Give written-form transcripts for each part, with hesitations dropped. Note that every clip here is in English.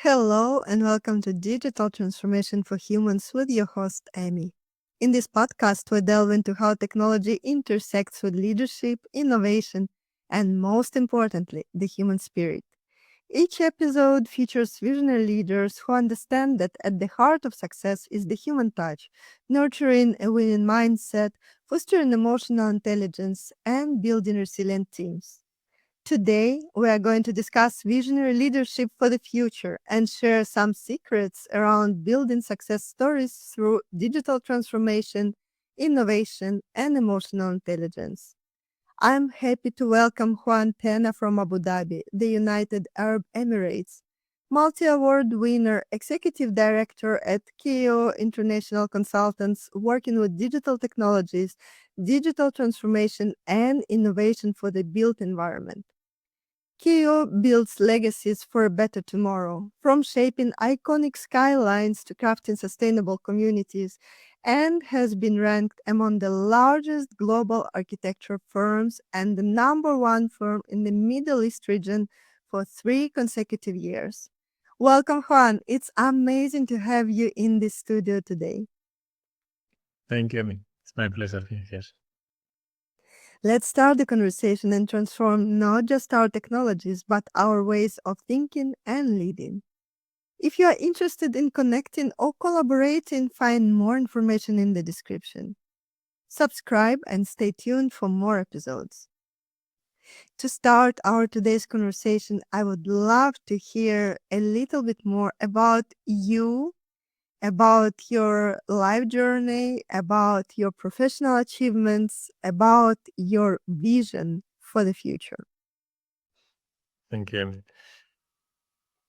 Hello and welcome to Digital Transformation for Humans with your host, Amy. In this podcast, we delve into how technology intersects with leadership, innovation, and most importantly, the human spirit. Each episode features visionary leaders who understand that at the heart of success is the human touch, nurturing a winning mindset, fostering emotional intelligence, and building resilient teams. Today, we are going to discuss visionary leadership for the future and share some secrets around building success stories through digital transformation, innovation, and emotional intelligence. I'm happy to welcome Juan Tena from Abu Dhabi, the United Arab Emirates, multi-award winner, executive director at KEO International Consultants, working with digital technologies, digital transformation, and innovation for the built environment. KEO builds legacies for a better tomorrow, from shaping iconic skylines to crafting sustainable communities, and has been ranked among the largest global architecture firms and the number one firm in the Middle East region for 3 consecutive years. Welcome, Juan. It's amazing to have you in the studio today. Thank you, Amy. It's my pleasure being here. Let's start the conversation and transform not just our technologies, but our ways of thinking and leading. If you are interested in connecting or collaborating, find more information in the description. Subscribe and stay tuned for more episodes. To start our today's conversation, I would love to hear a little bit more about you, about your life journey, about your professional achievements, about your vision for the future. Thank you, Amy.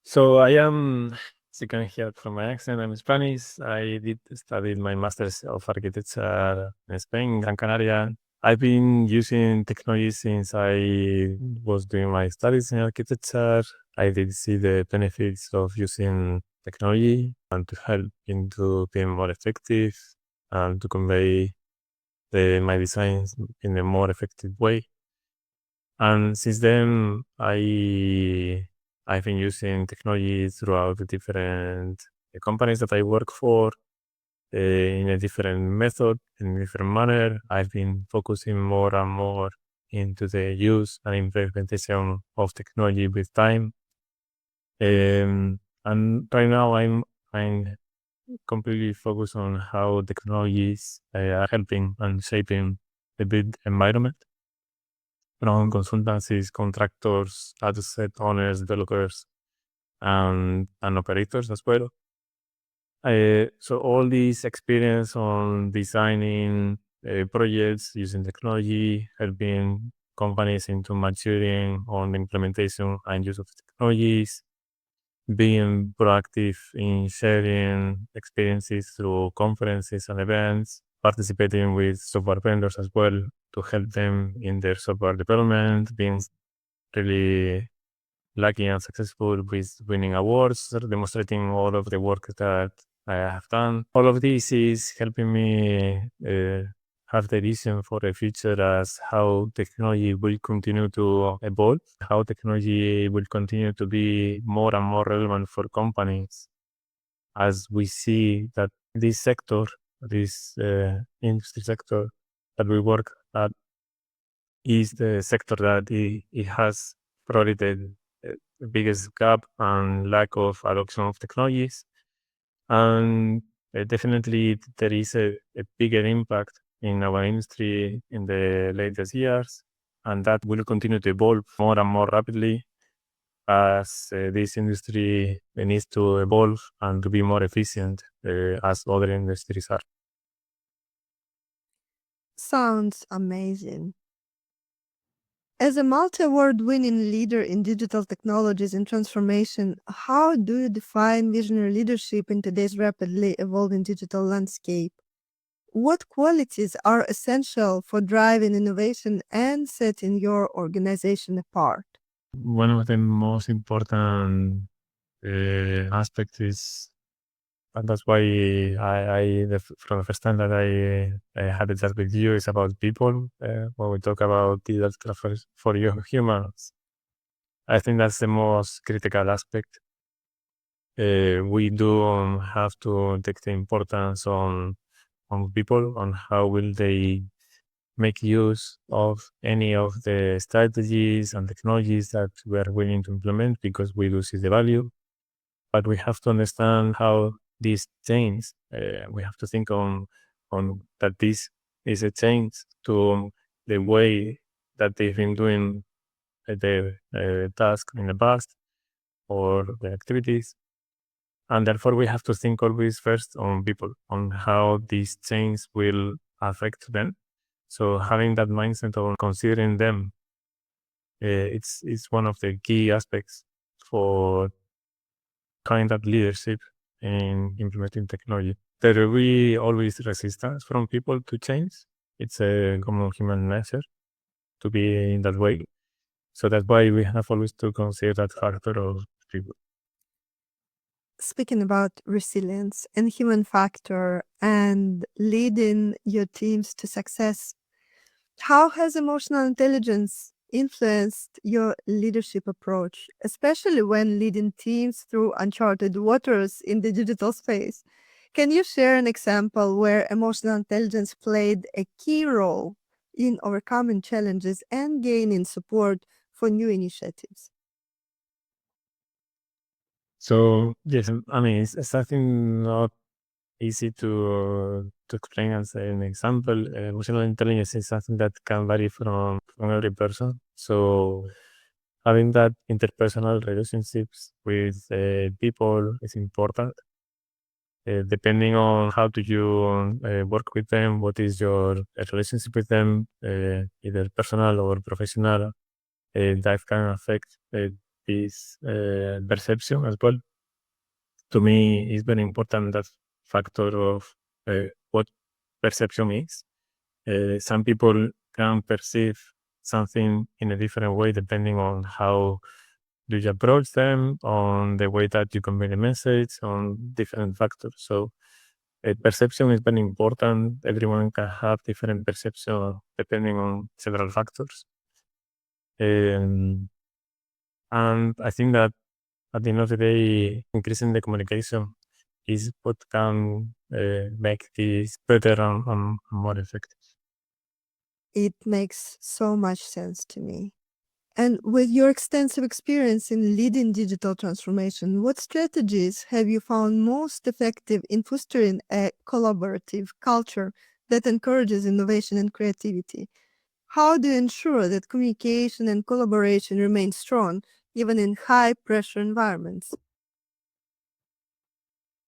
So I am, as you can hear from my accent, I'm Spanish. I did study my Master's of Architecture in Spain, Gran Canaria. I've been using technology since I was doing my studies in architecture. I did see the benefits of using technology and to help into being more effective and to convey my designs in a more effective way. And since then, I've been using technology throughout the different companies that I work for in a different method, in a different manner. I've been focusing more and more into the use and implementation of technology with time. And right now, I'm completely focused on how technologies are helping and shaping the built environment from consultancies, contractors, data set owners, developers, and operators as well. So all this experience on designing projects using technology, helping companies into maturing on the implementation and use of technologies, being proactive in sharing experiences through conferences and events, participating with software vendors as well to help them in their software development, being really lucky and successful with winning awards, demonstrating all of the work that I have done. All of this is helping me have the vision for the future as how technology will continue to evolve, how technology will continue to be more and more relevant for companies as we see that this sector, this industry sector that we work at is the sector that it has probably the biggest gap and lack of adoption of technologies. And definitely there is a bigger impact in our industry in the latest years, and that will continue to evolve more and more rapidly as this industry needs to evolve and to be more efficient as other industries are. Sounds amazing. As a multi-award winning leader in digital technologies and transformation, how do you define visionary leadership in today's rapidly evolving digital landscape? What qualities are essential for driving innovation and setting your organization apart? One of the most important aspects is, and that's why from the first time that I had a chat with you, is about people. When we talk about digital transfer for humans, I think that's the most critical aspect. we do have to take the importance on people, on how will they make use of any of the strategies and technologies that we are willing to implement, because we do see the value. But we have to understand how this change. We have to think on that this is a change to the way that they've been doing the task in the past or the activities. And therefore, we have to think always first on people, on how these change will affect them. So having that mindset on considering them, it's one of the key aspects for kind of leadership in implementing technology. There will be always resistance from people to change. It's a common human nature to be in that way. So that's why we have always to consider that factor of people. Speaking about resilience and human factor and leading your teams to success, how has emotional intelligence influenced your leadership approach, especially when leading teams through uncharted waters in the digital space? Can you share an example where emotional intelligence played a key role in overcoming challenges and gaining support for new initiatives? So yes, I mean it's something not easy to explain as an example. Emotional intelligence is something that can vary from every person. So having that interpersonal relationships with people is important. Depending on how do you work with them, what is your relationship with them, either personal or professional, that can affect this perception as well. To me, it's very important that factor of what perception is. Some people can perceive something in a different way depending on how do you approach them, on the way that you convey the message, on different factors. So perception is very important. Everyone can have different perception depending on several factors. And I think that at the end of the day, increasing the communication is what can make this better and more effective. It makes so much sense to me. And with your extensive experience in leading digital transformation, what strategies have you found most effective in fostering a collaborative culture that encourages innovation and creativity? How do you ensure that communication and collaboration remain strong even in high pressure environments?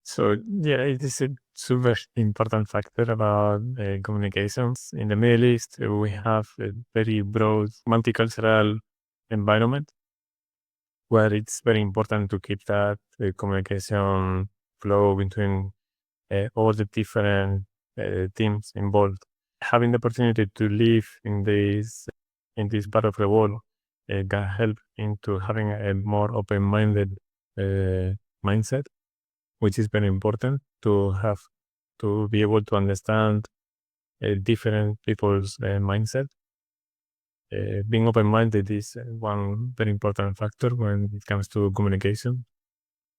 So yeah, it is a super important factor about communications. In the Middle East, we have a very broad multicultural environment where it's very important to keep that communication flow between all the different teams involved. Having the opportunity to live in this part of the world can help into having a more open-minded mindset, which is very important to have to be able to understand different people's mindset. Being open-minded is one very important factor when it comes to communication.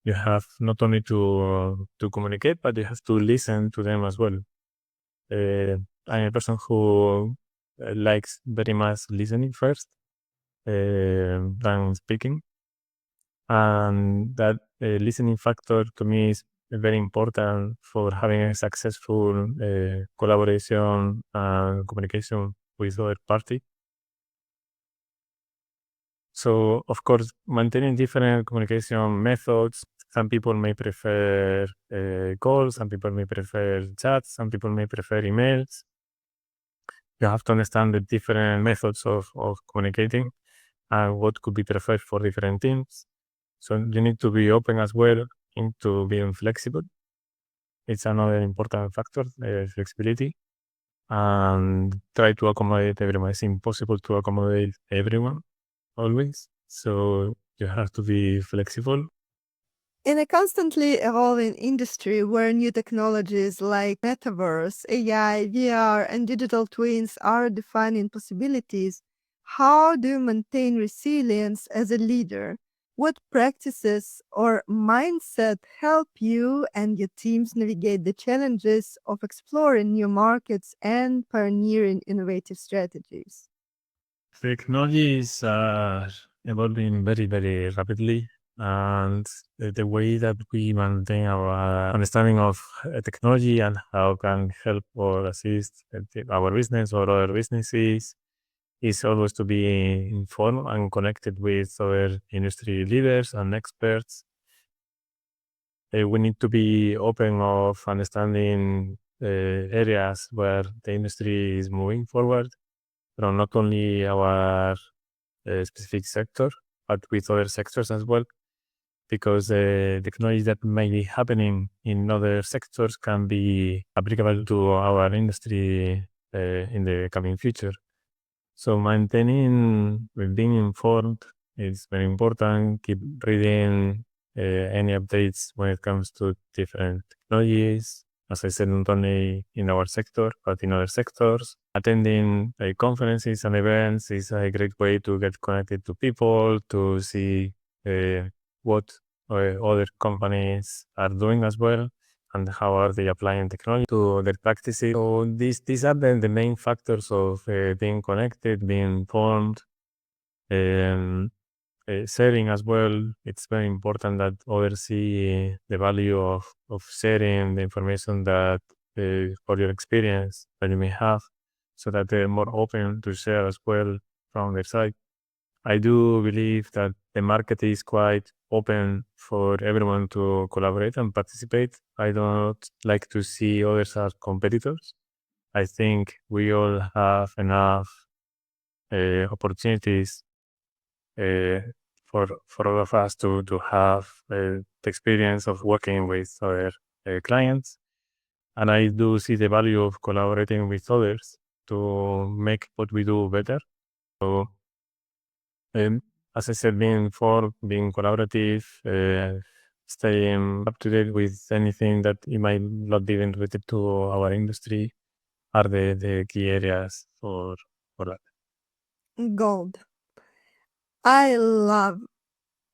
You have not only to communicate, but you have to listen to them as well. I'm a person who likes very much listening first than speaking, and that listening factor to me is very important for having a successful collaboration and communication with other party. So, of course, maintaining different communication methods. Some people may prefer calls, some people may prefer chats, some people may prefer emails. You have to understand the different methods of communicating and what could be preferred for different teams. So you need to be open as well into being flexible. It's another important factor, flexibility, and try to accommodate everyone. It's impossible to accommodate everyone always. So you have to be flexible. In a constantly evolving industry where new technologies like metaverse, AI, VR, and digital twins are defining possibilities, how do you maintain resilience as a leader What practices or mindset help you and your teams navigate the challenges of exploring new markets and pioneering innovative strategies? Technologies are evolving very, very rapidly, and the way that we maintain our understanding of technology and how can help or assist our business or other businesses is always to be informed and connected with other industry leaders and experts. We need to be open of understanding areas where the industry is moving forward from not only our specific sector, but with other sectors as well, because the technology that may be happening in other sectors can be applicable to our industry in the coming future. So maintaining, being informed is very important. Keep reading any updates when it comes to different technologies. As I said, not only in our sector, but in other sectors. Attending conferences and events is a great way to get connected to people, to see what other companies are doing as well, and how are they applying technology to their practices. So these are the main factors of being connected, being informed, sharing as well. It's very important that others see the value of sharing the information that or your experience that you may have, so that they're more open to share as well from their side. I do believe that the market is quite open for everyone to collaborate and participate. I don't like to see others as competitors. I think we all have enough opportunities for all of us to have the experience of working with other clients. And I do see the value of collaborating with others to make what we do better. So as I said, being informed, being collaborative, staying up to date with anything that it might not be related to our industry are the key areas for that. Gold. I love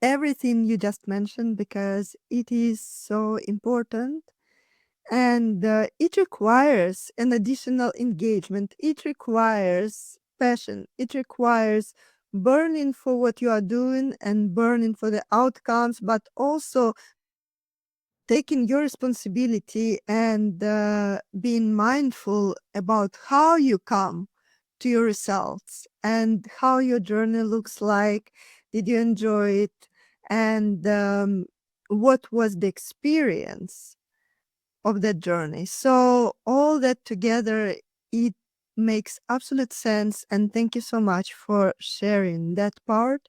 everything you just mentioned because it is so important and it requires an additional engagement. It requires passion. It requires burning for what you are doing and burning for the outcomes, but also taking your responsibility and being mindful about how you come to your results and how your journey looks like. Did you enjoy it? And what was the experience of that journey? So, all that together, it makes absolute sense. And thank you so much for sharing that part.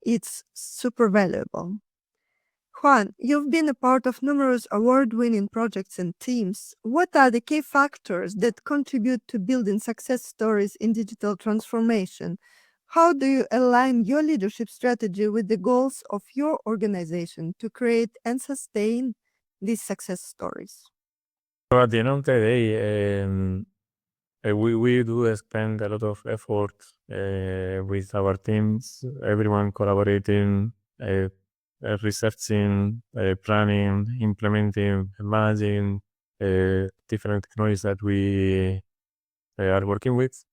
It's super valuable. Juan, you've been a part of numerous award-winning projects and teams. What are the key factors that contribute to building success stories in digital transformation? How do you align your leadership strategy with the goals of your organization to create and sustain these success stories? So at the end of the day, we do spend a lot of effort with our teams, everyone collaborating, researching, planning, implementing, managing different technologies that we are working with.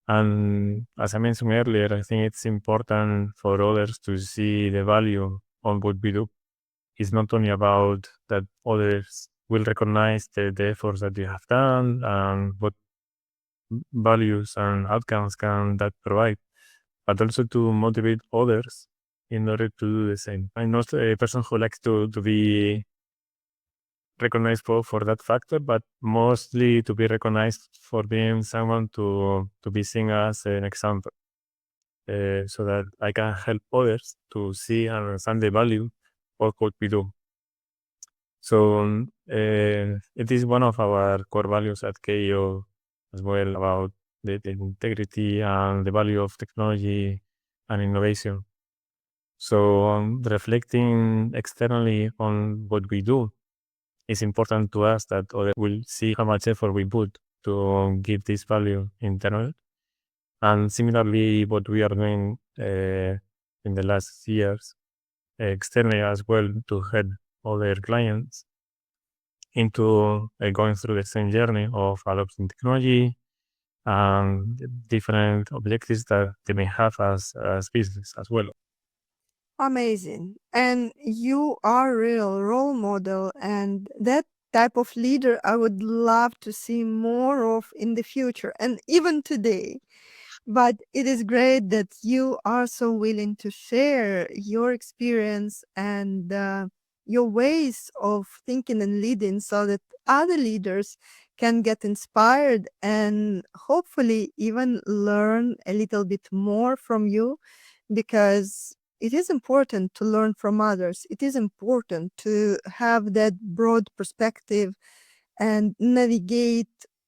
And as I mentioned earlier, I think it's important for others to see the value on what we do. It's not only about that others will recognize the efforts that you have done and what values and outcomes can that provide, but also to motivate others in order to do the same. I'm not a person who likes to be recognized for that factor, but mostly to be recognized for being someone to be seen as an example, so that I can help others to see and understand the value of what we do. So it is one of our core values at KEO as well, about the integrity and the value of technology and innovation. So reflecting externally on what we do is important to us, that others will see how much effort we put to give this value internally. And similarly, what we are doing in the last years externally as well to help other clients into going through the same journey of adopting technology and different objectives that they may have as business as well. Amazing. And you are a real role model, and that type of leader I would love to see more of in the future and even today. But it is great that you are so willing to share your experience and your ways of thinking and leading so that other leaders can get inspired and hopefully even learn a little bit more from you, because it is important to learn from others. It is important to have that broad perspective and navigate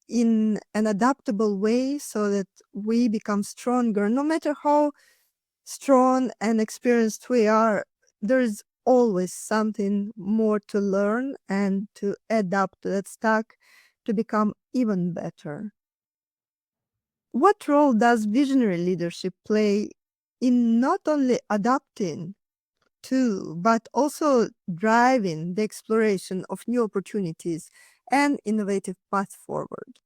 in an adaptable way so that we become stronger. No matter how strong and experienced we are, there's always something more to learn and to adapt to that stack to become even better. What role does visionary leadership play in not only adapting to, but also driving the exploration of new opportunities and innovative paths forward?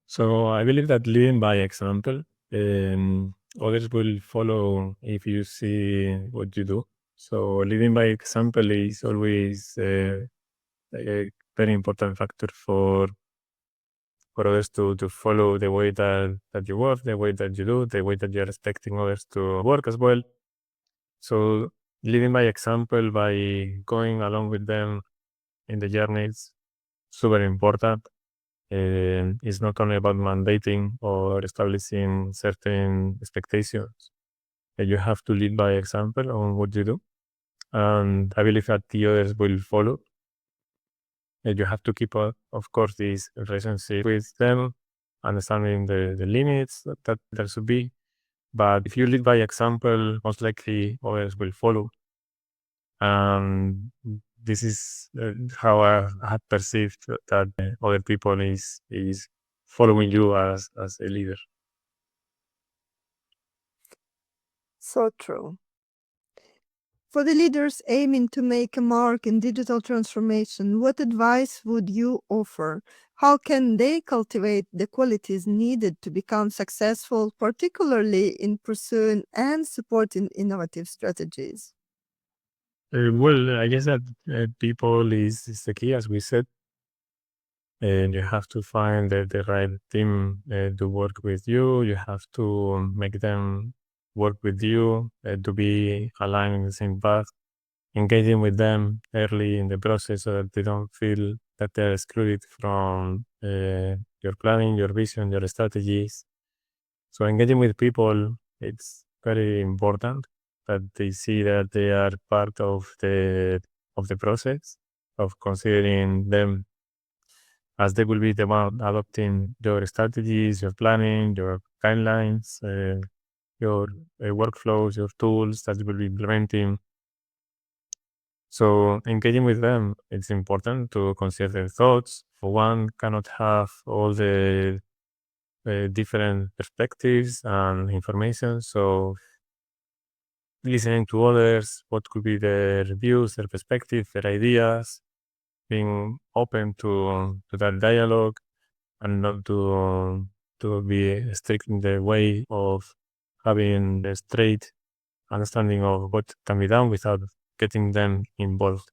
So I believe that leading by example, others will follow if you see what you do. So leading by example is always a very important factor for others to follow the way that you work, the way that you do, the way that you're expecting others to work as well. So leading by example, by going along with them in the journey, is super important. It's not only about mandating or establishing certain expectations. You have to lead by example on what you do. And I believe that the others will follow. You have to keep, of course, this relationship with them, understanding the limits that there should be. But if you lead by example, most likely others will follow. And this is how I had perceived that other people is following you as a leader. So true. For the leaders aiming to make a mark in digital transformation, what advice would you offer? How can they cultivate the qualities needed to become successful, particularly in pursuing and supporting innovative strategies? Well, I guess that people is the key, as we said, and you have to find the right team to work with you. You have to make them work with you to be aligned in the same path, engaging with them early in the process so that they don't feel that they're excluded from your planning, your vision, your strategies. So engaging with people, it's very important that they see that they are part of the process of considering them as they will be the one adopting your strategies, your planning, your guidelines, your workflows, your tools that you will be implementing. So engaging with them, it's important to consider their thoughts. For one, cannot have all the different perspectives and information. So listening to others, what could be their views, their perspectives, their ideas, being open to that dialogue and not to be strict in the way of having a straight understanding of what can be done without getting them involved.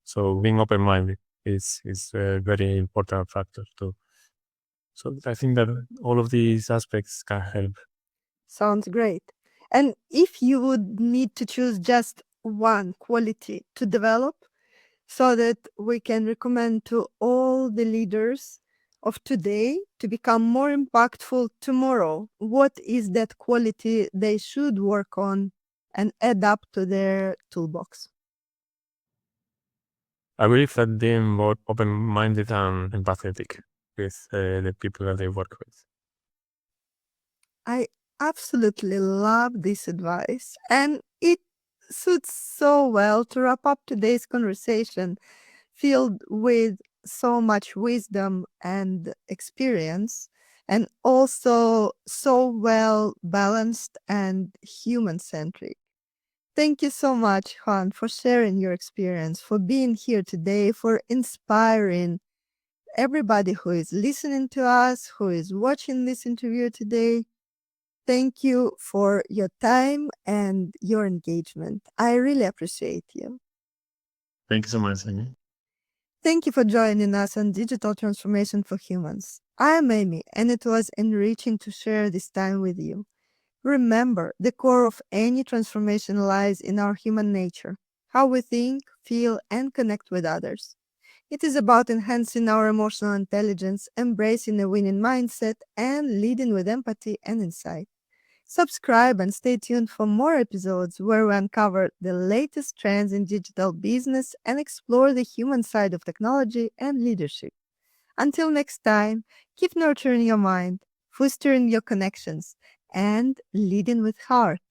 So being open-minded is a very important factor too. So I think that all of these aspects can help. Sounds great. And if you would need to choose just one quality to develop so that we can recommend to all the leaders of today to become more impactful tomorrow, what is that quality they should work on and add up to their toolbox? I believe that being more open-minded and empathetic with the people that they work with. I absolutely love this advice, and it suits so well to wrap up today's conversation, filled with so much wisdom and experience, and also so well balanced and human centric. Thank you so much, Juan, for sharing your experience, for being here today, for inspiring everybody who is listening to us, who is watching this interview today. Thank you for your time and your engagement. I really appreciate you. Thank you so much, Amy. Thank you for joining us on Digital Transformation for Humans. I'm Amy, and it was enriching to share this time with you. Remember, the core of any transformation lies in our human nature, how we think, feel, and connect with others. It is about enhancing our emotional intelligence, embracing a winning mindset, and leading with empathy and insight. Subscribe and stay tuned for more episodes where we uncover the latest trends in digital business and explore the human side of technology and leadership. Until next time, keep nurturing your mind, fostering your connections, and leading with heart.